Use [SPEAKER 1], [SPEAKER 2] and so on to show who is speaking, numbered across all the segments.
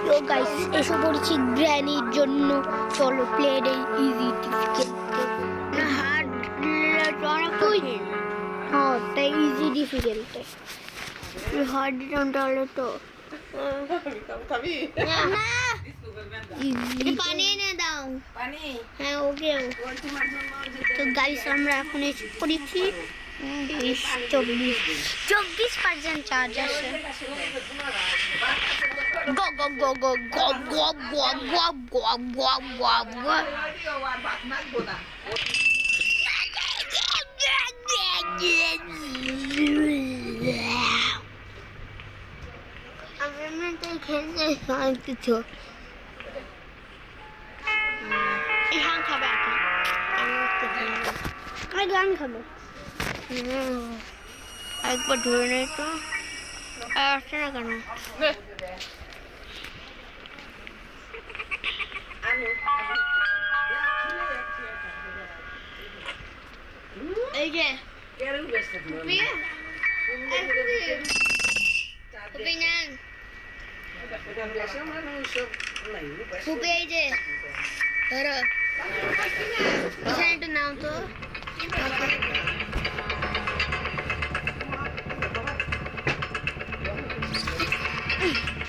[SPEAKER 1] তো গাইস এসে পড়েছি গ্র্যানির জন্য। চলো প্লে ইজি ডিফিকাল্ট না হার্ড তুই হ্যাঁ তাই ইজি ডিফিকাল্ট হার্ড ডাউনটা তো না পানি এনে দাও পানি হ্যাঁ ওকে তো গাইস আমরা এখন এসে পড়েছি 24% চার্জ আছে go go go go go go go go go go go go আমি এমনিতেই খেলতে শান্তিছো এখন খাবে আমি গান খাবো একবার ধরে নেই তো আসছে না কেন এই যে ফুপি এই যে ধরো একটু নাও তো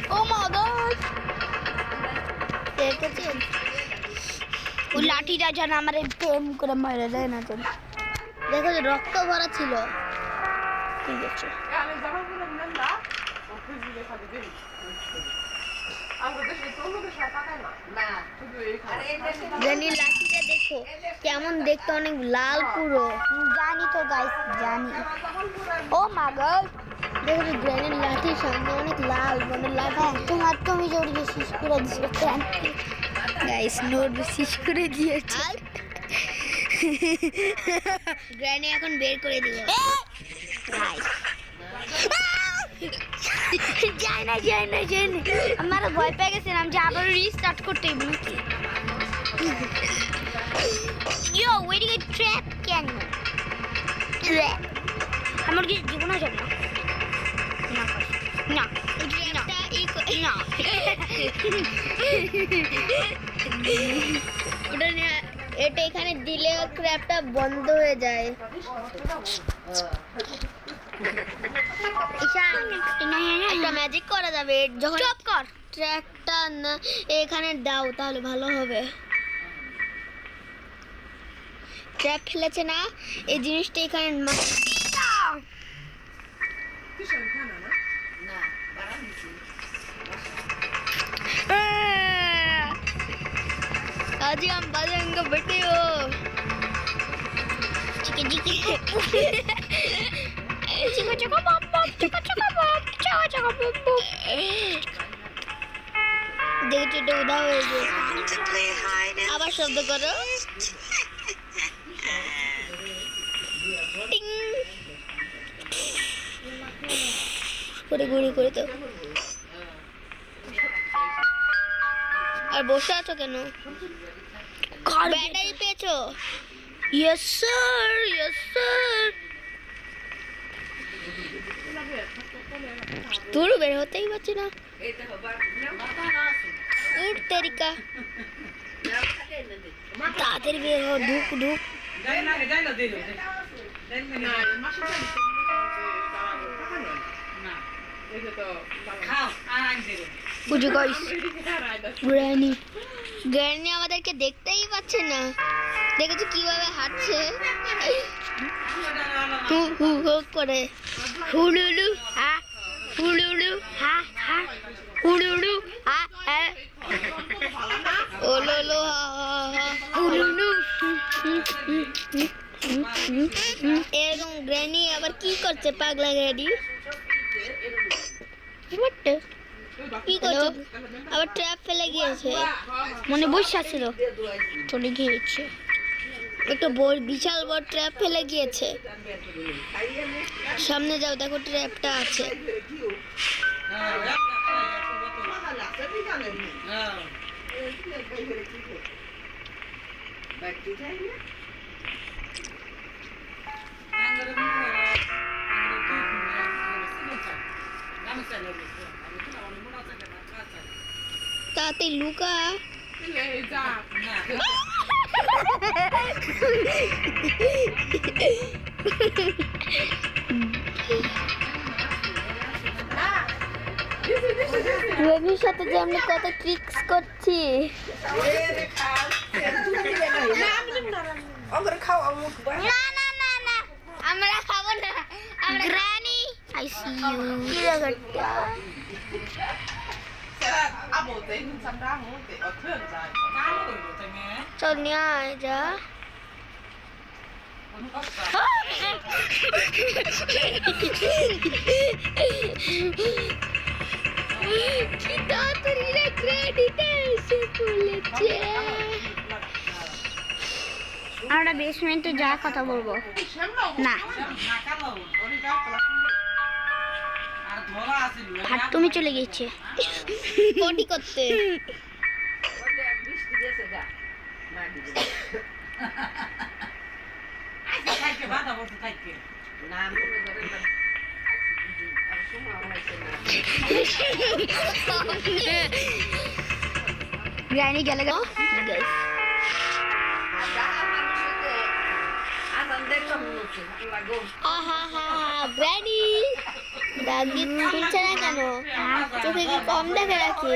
[SPEAKER 1] Oh my god! দেখেছেন ওই লাঠিটা যেন আমার প্রেম করে মারা দেয় না তো দেখো রক্ত ভরা ছিল ঠিক আছে জানি লাঠিটা দেখো কেমন দেখতে অনেক লাল পুরো জানি তো গাইস জানি ও মা গড দেখো গ্রেনেড লাঠির সামনে অনেক লাল মানে লাঠি তোমার তুমি জড়িয়ে শেষ করে দিছো গাইস নোট শেষ করে দিয়েছে গ্রেনেড এখন বের করে দিব গাইস যাই না আমার ভয় পেয়ে গেছে আমি যে আবার রিস্টার্ট করতে নাকি ইয়ো ওয়েটিং এ ট্র্যাপ কেন আমার কি জীবন যাবে না এটা এখানে দিলে ক্র্যাপটা বন্ধ হয়ে যায় একটা ম্যাজিক করা যাবে যখন চুপ কর ট্র্যাকটা না এখানে দাও তাহলে ভালো হবে ট্র্যাপ ফেলেছে না এই জিনিসটা এখানে आज हम बजाएंगे बेटे हो चिके चिके चिका बम দেখো এটা উদা হয়ে গেছে আবার শব্দ করো টিং করে গুড়ি করে তো আর বসে আছো কেন ব্যাটারি পেয়েছো ইয়েস স্যার তোর বের হতেই পারছি না তেরিকা তাদের বের হো ঢুক গ্র্যানি আমাদেরকে দেখতেই পাচ্ছে না দেখেছো কিভাবে হাঁটছে করে হুলুলু হা হুলুলু হা হা হুলুলু হা হা ওলোলো হা হা হুলুলু এরকম গ্র্যানি আবার কি করছে পাগলা গ্র্যানি কি করছো আবার ট্র্যাপ ফেলে গিয়েছে মনে বসে আছিল চলে গিয়েছে একটা বিশাল বড় ট্র্যাপ ফেলে গিয়েছে সামনে যাও দেখো ট্র্যাপটা আছে তাতে লুকা রবির সাথে যে আমরা কত ট্রিক্স করছি। না না না না আমরা খাবো না। গ্রানি আই সি ইউ কি রাগটা চল নিয়ে আয় যা। কি তাড়াতাড়ি রে ক্রেডিট এসে পড়েছে। আমরা বেসমেন্টে যা কথা বলবো না আর তুমি চলে গেছে পটি করতে। গ্রানি গেলে গো গ্রানি রাগি শুনছে না কেন? চোখে কি কম দেখে রাখি?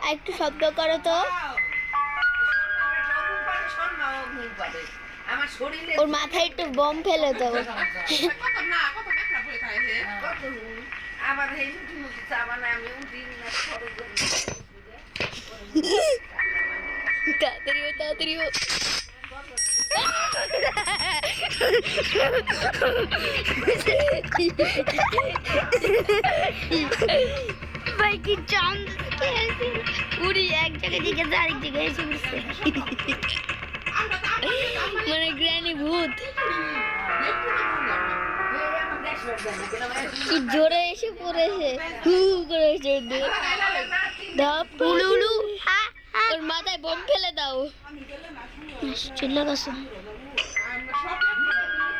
[SPEAKER 1] আর একটু শব্দ করো তো। ওর মাথায় একটু বম ফেলে তো। তাড়াতাড়িও তাড়াতাড়িও ভাই কি চাঁদ উড়ি এক জায়গা থেকে আরেক জায়গায় এসে উঠছে মানে গ্রানি ভূত কি জোরে এসে পড়েছে হু করে এসে উলু ওর মাথায় বম ফেলে দাও চিল্লা গেছে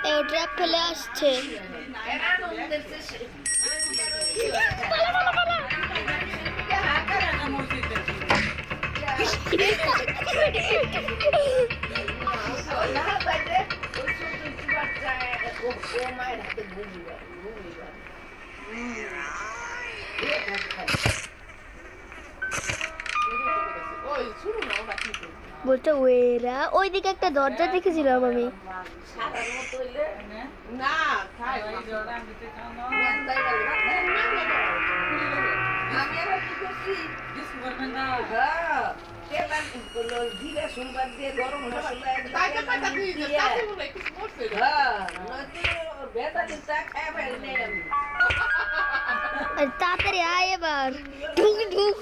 [SPEAKER 1] ও ট্র্যাপ ফেলে আসছে বলতে ওয়েরা ওইদিকে একটা দরজা দেখেছিলাম আমি তাড়াতাড়ি আয় এবার ঢুক ঢুক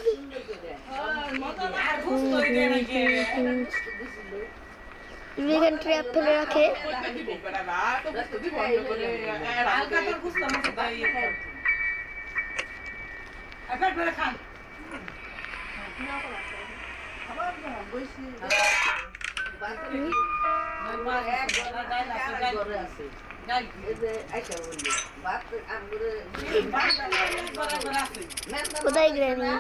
[SPEAKER 1] এখানে ট্র্যাপ ফেলে রাখে কোথায় গ্রানি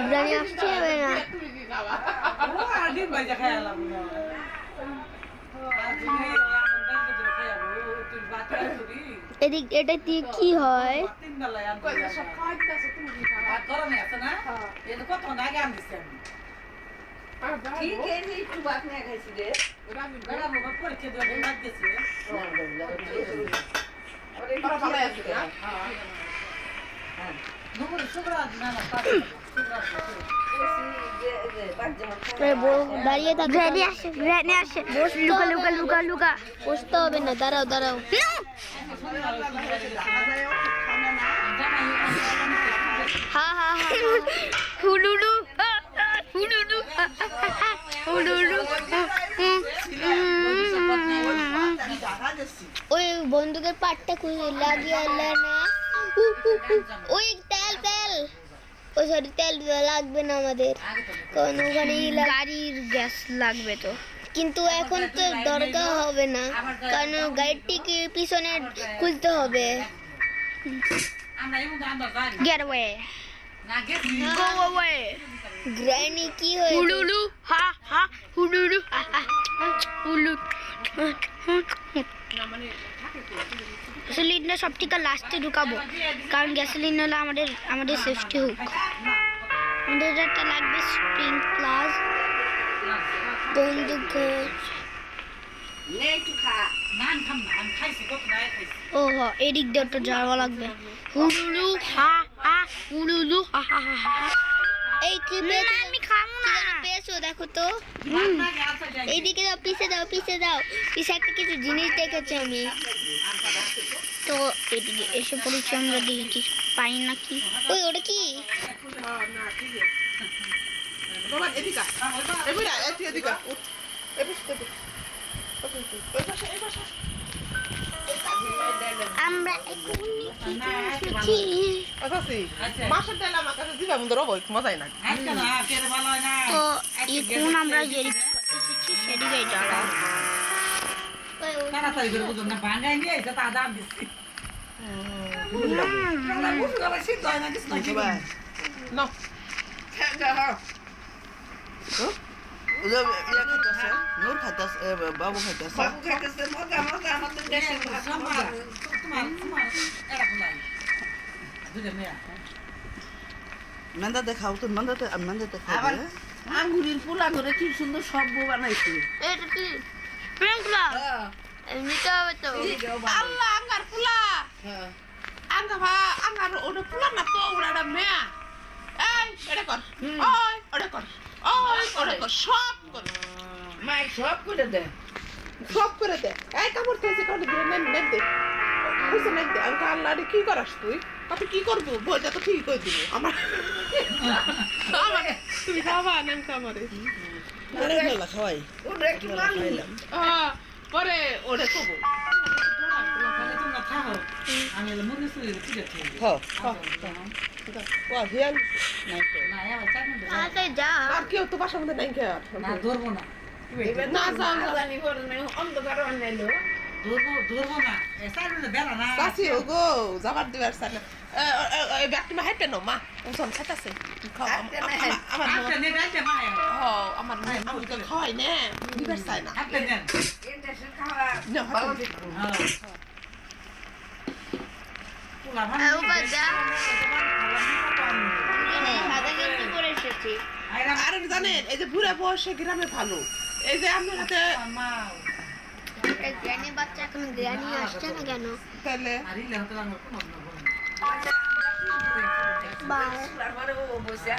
[SPEAKER 1] গ্রানি আসছে না এদিক এটা দিয়ে কি হয় দাঁড়িয়ে লুকা বসতে হবে না দাঁড়াও দাঁড়াও হা হা হুলুলু হুলুলু হুলুলু ওই বন্দুকের পাটটা খুলে লাগিয়ে না ওই তেল তেল ওই সরি তেল লাগবে না আমাদের কারণ ওখানে গাড়ির গ্যাস লাগবে তো কিন্তু এখন তো দরকার হবে না, কারণ গাড়িটিকে পিছনে খুলতে হবে। Get away. Go away. Granny কি হয়েছে? হুলুলু হা হা হুলুলু হা হা হুলু। গ্যাসোলিনটা সব থেকে লাস্টে ঢুকাবো, কারণ গ্যাসোলিন হলে আমাদের সেফটি হোক। আমাদের একটা লাগবে স্প্রিং প্লাস বন্দুক। ও হ্যাঁ, এদিক দিয়ে তো যাওয়া লাগবে। হুলুলু হা হা হুলুলু হা হা হা হা। এই কি পেয়েছো? আমি খাবো না। পেয়েছো দেখো তো। এইদিকে দাও, পিছে দাও, পিছে দাও। পিছে একটা কিছু জিনিস দেখেছি আমি। তো এদিকে এসে পড়েছি আমরা, দেখি কিছু পাই নাকি। ওই ওটা কি? আমরা
[SPEAKER 2] মাসের ডাল আমার কাছে দিবা বন্ধু রবো মজাই না।
[SPEAKER 1] তো এখন আমরা যে এসেছি সেদিকে যারা
[SPEAKER 3] তাড়াতাড়ি করে বুঝুন না, ভাঙাই নিয়ে এসে তা দাম দিচ্ছি। বুঝুন আবার সিদ্ধ হয় না, কিছু না, কি বলে?
[SPEAKER 2] না
[SPEAKER 4] নূর খাইতেছে, বাবু খাইতেছে।
[SPEAKER 3] বাবু খাইতেছে, মজা মজা, আমাদের দেশের তোমার এরকম লাগে। দুটো মেয়ে।
[SPEAKER 4] মেন্দাতে খাও তো, মেন্দাতে খাও।
[SPEAKER 3] আবার আঙ্গুরের পোলা ধরে কি সুন্দর সব্য বানাইছে।
[SPEAKER 1] এটা কি প্রিয়াঙ্কা? নিতে হবে তো।
[SPEAKER 2] আল্লাহ আঙ্গার পোলা আঙ্গা ভা আঙ্গার ওটা পোলা না তো ওটা মেয়া। এই এটা কর, ওই ওটা কর, ওই ওটা কর, সব কর,
[SPEAKER 3] মাই সব করে দে।
[SPEAKER 2] সব করে দে। এই কাপড় থেকে কাপড় দিয়ে নেন নেন দে, বুঝতে নেন দে। আমি আল্লাহ রে কি করাস তুই? তুই কি করবো? বইটা তো ঠিক করে দিব আমার। তুমি খাওয়া নেন খামারে
[SPEAKER 4] খাওয়াই
[SPEAKER 3] ওরে একটু মারু।
[SPEAKER 2] পরে ওটা কবো।
[SPEAKER 3] তাহলে তোমরা খাও। আমি এলে মুরগি চুরি ঠিক আছে।
[SPEAKER 4] খাও।
[SPEAKER 2] ওয়া হিয়াল
[SPEAKER 4] নাই তো।
[SPEAKER 3] না, এবার চার মিনিট।
[SPEAKER 1] তাড়াতাড়ি যা।
[SPEAKER 2] আর কেউ তো বাসার মধ্যে নাই খেয়ার।
[SPEAKER 3] না, ধরবো না।
[SPEAKER 2] না যাও
[SPEAKER 3] জানি করে না, অন্ধকার আনাইলো। ধরবো না। এ চার মিনিট বেলা না।
[SPEAKER 2] কাছি ওগো যাবার দিবার সাথে এই ব্যাগটি মা হেঁটে নো মা ওজন খাইতাছে খাও আমার
[SPEAKER 3] হাতে নে, রাইতে মায়।
[SPEAKER 2] আমার আমি তো খাওয়াই না দিবার চাই না
[SPEAKER 3] হাতে নেন।
[SPEAKER 2] না
[SPEAKER 3] হ্যাঁ। পোলা ভালো।
[SPEAKER 1] বাবা যা। সাদা গেঞ্জি পরে এসেছি।
[SPEAKER 2] আর জানেন এই যে বুড়া বয়সে গ্রামে ভালো, এই যে আপনার হাতে
[SPEAKER 1] গ্র্যানি বাচ্চা এখন গ্র্যানি আসছে না কেন?
[SPEAKER 2] তাহলে
[SPEAKER 3] আর ইলে হতে আমার কোনো না বলে।
[SPEAKER 1] বাই।
[SPEAKER 3] আমার ও বসে